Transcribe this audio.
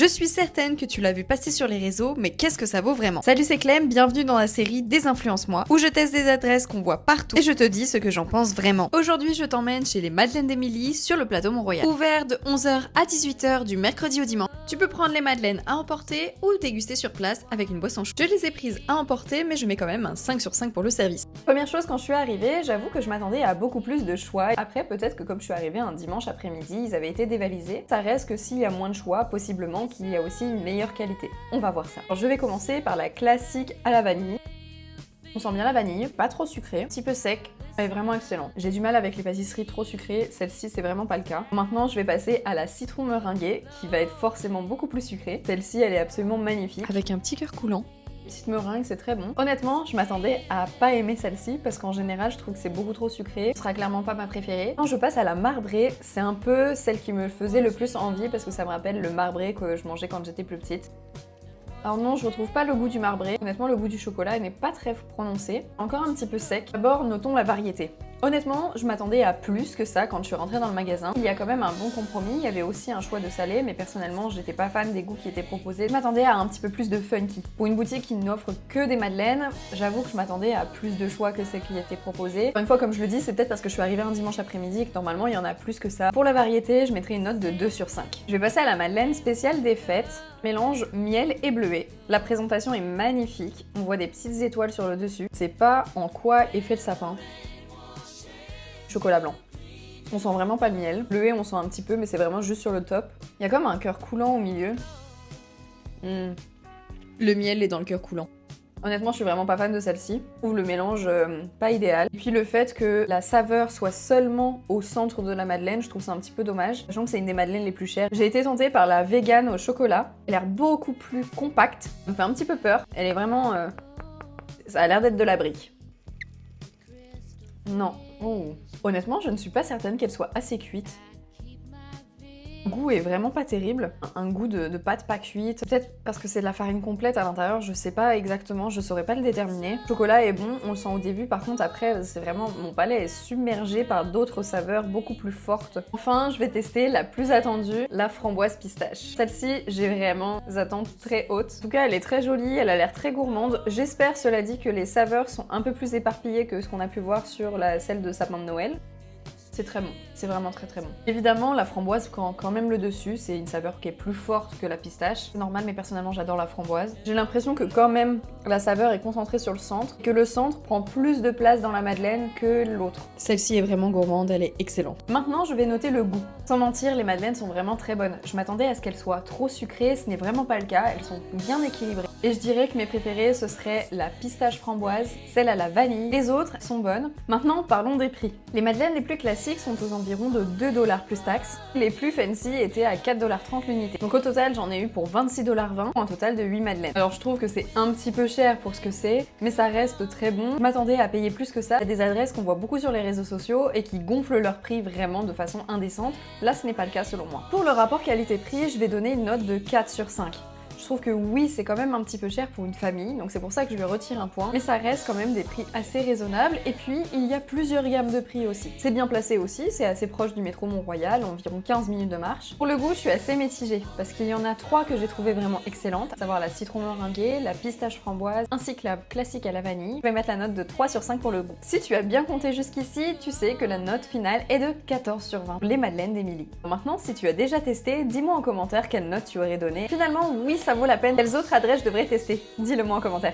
Je suis certaine que tu l'as vu passer sur les réseaux, mais qu'est-ce que ça vaut vraiment? Salut, c'est Clem, bienvenue dans la série Désinfluence-moi, où je teste des adresses qu'on voit partout et je te dis ce que j'en pense vraiment. Aujourd'hui, je t'emmène chez les Madeleines d'Émilie sur le plateau Mont-Royal. Ouvert de 11h à 18h du mercredi au dimanche. Tu peux prendre les madeleines à emporter ou déguster sur place avec une boisson chaude. Je les ai prises à emporter, mais je mets quand même un 5 sur 5 pour le service. Première chose, quand je suis arrivée, j'avoue que je m'attendais à beaucoup plus de choix. Après, peut-être que comme je suis arrivée un dimanche après-midi, ils avaient été dévalisés. Ça reste que s'il y a moins de choix, possiblement qu'il y a aussi une meilleure qualité. On va voir ça. Alors, je vais commencer par la classique à la vanille. On sent bien la vanille, pas trop sucrée, un petit peu sec, elle est vraiment excellente. J'ai du mal avec les pâtisseries trop sucrées, celle-ci c'est vraiment pas le cas. Maintenant je vais passer à la citron meringuée, qui va être forcément beaucoup plus sucrée. Celle-ci elle est absolument magnifique. Avec un petit cœur coulant. Petite meringue, c'est très bon. Honnêtement, je m'attendais à pas aimer celle-ci parce qu'en général, je trouve que c'est beaucoup trop sucré. Ce sera clairement pas ma préférée. Quand je passe à la marbrée, c'est un peu celle qui me faisait le plus envie parce que ça me rappelle le marbré que je mangeais quand j'étais plus petite. Alors non, je retrouve pas le goût du marbré. Honnêtement, le goût du chocolat n'est pas très prononcé. Encore un petit peu sec. D'abord, notons la variété. Honnêtement, je m'attendais à plus que ça quand je suis rentrée dans le magasin. Il y a quand même un bon compromis, il y avait aussi un choix de salé, mais personnellement, j'étais pas fan des goûts qui étaient proposés. Je m'attendais à un petit peu plus de funky. Pour une boutique qui n'offre que des madeleines, j'avoue que je m'attendais à plus de choix que celles qui étaient proposées. Encore une fois, comme je le dis, c'est peut-être parce que je suis arrivée un dimanche après-midi et que normalement, il y en a plus que ça. Pour la variété, je mettrais une note de 2 sur 5. Je vais passer à la madeleine spéciale des fêtes, mélange miel et bleuet. La présentation est magnifique, on voit des petites étoiles sur le dessus. C'est pas en quoi est fait le sapin. Chocolat blanc. On sent vraiment pas le miel. Bleuet, on sent un petit peu, mais c'est vraiment juste sur le top. Il y a comme un cœur coulant au milieu. Le miel est dans le cœur coulant. Honnêtement, je suis vraiment pas fan de celle-ci. Je trouve le mélange pas idéal. Et puis le fait que la saveur soit seulement au centre de la madeleine, je trouve ça un petit peu dommage. Sachant que c'est une des madeleines les plus chères. J'ai été tentée par la vegan au chocolat. Elle a l'air beaucoup plus compacte. Ça me fait un petit peu peur. Elle est vraiment... Ça a l'air d'être de la brique. Non. Oh. Honnêtement, je ne suis pas certaine qu'elle soit assez cuite. Le goût est vraiment pas terrible. Un goût de pâte pas cuite. Peut-être parce que c'est de la farine complète à l'intérieur, je sais pas exactement, je saurais pas le déterminer. Le chocolat est bon, on le sent au début, par contre après, c'est vraiment... Mon palais est submergé par d'autres saveurs beaucoup plus fortes. Enfin, je vais tester la plus attendue, la framboise pistache. Celle-ci, j'ai vraiment des attentes très hautes. En tout cas, elle est très jolie, elle a l'air très gourmande. J'espère, cela dit, que les saveurs sont un peu plus éparpillées que ce qu'on a pu voir sur celle de sapin de Noël. C'est très bon, c'est vraiment très très bon. Évidemment, la framboise prend quand même le dessus, c'est une saveur qui est plus forte que la pistache. C'est normal, mais personnellement j'adore la framboise. J'ai l'impression que quand même la saveur est concentrée sur le centre, que le centre prend plus de place dans la madeleine que l'autre. Celle-ci est vraiment gourmande, elle est excellente. Maintenant, je vais noter le goût. Sans mentir, les madeleines sont vraiment très bonnes. Je m'attendais à ce qu'elles soient trop sucrées, ce n'est vraiment pas le cas, elles sont bien équilibrées. Et je dirais que mes préférées, ce serait la pistache framboise, celle à la vanille. Les autres sont bonnes. Maintenant, parlons des prix. Les madeleines les plus classiques sont aux environs de 2$ plus taxes. Les plus fancy étaient à 4,30$ l'unité. Donc au total, j'en ai eu pour 26,20$ pour un total de 8 madeleines. Alors je trouve que c'est un petit peu cher pour ce que c'est, mais ça reste très bon. Je m'attendais à payer plus que ça. Il y a des adresses qu'on voit beaucoup sur les réseaux sociaux et qui gonflent leur prix vraiment de façon indécente. Là, ce n'est pas le cas selon moi. Pour le rapport qualité-prix, je vais donner une note de 4 sur 5. Je trouve que oui, c'est quand même un petit peu cher pour une famille, donc c'est pour ça que je lui retire un point. Mais ça reste quand même des prix assez raisonnables. Et puis, il y a plusieurs gammes de prix aussi. C'est bien placé aussi, c'est assez proche du métro Mont-Royal, environ 15 minutes de marche. Pour le goût, je suis assez mitigée, parce qu'il y en a 3 que j'ai trouvé vraiment excellentes, à savoir la citron meringuée, la pistache framboise, ainsi que la classique à la vanille. Je vais mettre la note de 3 sur 5 pour le goût. Si tu as bien compté jusqu'ici, tu sais que la note finale est de 14 sur 20 pour les madeleines d'Émilie. Maintenant, si tu as déjà testé, dis-moi en commentaire quelle note tu aurais donné. Finalement, oui, ça vaut la peine. Quelles autres adresses je devrais tester? Dis-le moi en commentaire.